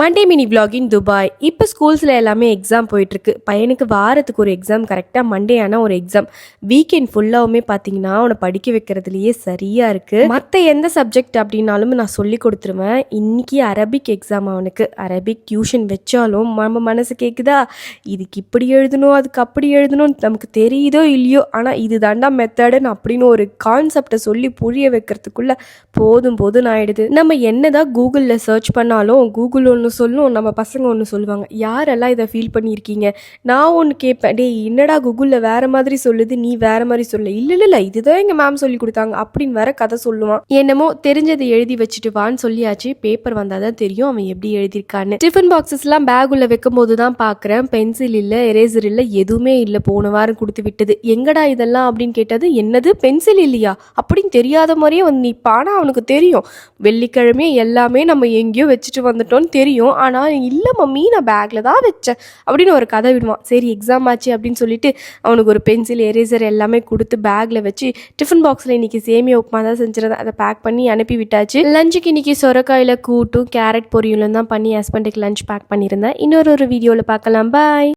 Monday mini vlog இன் Dubai. இப்போ ஸ்கூல்ஸில் எல்லாமே exam போயிட்டுருக்கு. பையனுக்கு வாரத்துக்கு ஒரு எக்ஸாம், கரெக்டாக மண்டே ஆனால் ஒரு எக்ஸாம். வீக்கெண்ட் ஃபுல்லாகவுமே பார்த்தீங்கன்னா அவனை படிக்க வைக்கிறதுலையே சரியாக இருக்குது. மற்ற எந்த சப்ஜெக்ட் அப்படின்னாலும் நான் சொல்லி கொடுத்துருவேன். இன்றைக்கி அரபிக் எக்ஸாம் அவனுக்கு. அரபிக் டியூஷன் வச்சாலும் நம்ம மனசு கேட்குதா, இதுக்கு இப்படி எழுதணும் அதுக்கு அப்படி எழுதணும், நமக்கு தெரியுதோ இல்லையோ, ஆனால் இது தாண்டா மெத்தடுன்னு அப்படின்னு ஒரு கான்செப்டை சொல்லி புரிய வைக்கிறதுக்குள்ளே போதும் ஆயிடுது. நம்ம என்னதான் கூகுளில் சர்ச் பண்ணாலும் கூகுள் ஒன்று சொல்லும், நம்ம பசங்க ஒன்று சொல்லுவாங்க. யாரெல்லாம் இதை ஃபீல் பண்ணியிருக்கீங்க? நான் ஒன்று கேட்பேன், டே என்னடா கூகுளில் வேறு மாதிரி சொல்லுது, நீ வேறு மாதிரி சொல்லு. இல்லை இதுதான் எங்கள் மேம் சொல்லி கொடுத்தாங்க அப்படின்னு வேற கதை சொல்லுவான். என்னமோ தெரிஞ்சதை எழுதி வச்சுட்டு வான்னு சொல்லியாச்சு. பேப்பர் வந்தால் தான் தெரியும் அவன் எப்படி எழுதியிருக்கான்னு. டிஃபன் பாக்ஸஸ்லாம் பேக் உள்ள வைக்கும் போது தான் பார்க்குறேன், பென்சில் இல்லை, எரேசர் இல்லை, எதுவுமே இல்லை. போன வாரம் கொடுத்து விட்டது. எங்கடா இதெல்லாம் அப்படின்னு கேட்டது, என்னது பென்சில் இல்லையா அப்படின்னு தெரியாத மாதிரியே வந்து நிற்பானா. அவனுக்கு தெரியும் வெள்ளிக்கிழமையே எல்லாமே நம்ம எங்கேயோ வச்சுட்டு வந்துட்டோம்னு தெரியும். ஆனால் இல்லை மம்மி நான் பேக்கில் தான் வச்சேன் அப்படின்னு ஒரு கதை விடுவான். சரி எக்ஸாம் ஆச்சு அப்படின்னு சொல்லிட்டு அவனுக்கு ஒரு பென்சில் எரேசர் எல்லாமே கொடுத்து பேக்கில் வச்சு டிஃபன் பாக்ஸில் இன்றைக்கி சேமியா உப்புமா தான் செஞ்சிருந்தேன். அதை பேக் பண்ணி அனுப்பி விட்டாச்சு. லஞ்சுக்கு இன்றைக்கி சொரக்காயில் கூட்டும் கேரட் பொரியலும் தான் பண்ணி ஹஸ்பண்டுக்கு லஞ்ச் பேக் பண்ணியிருந்தேன். இன்னொரு வீடியோவில் பார்க்கலாம். பாய்.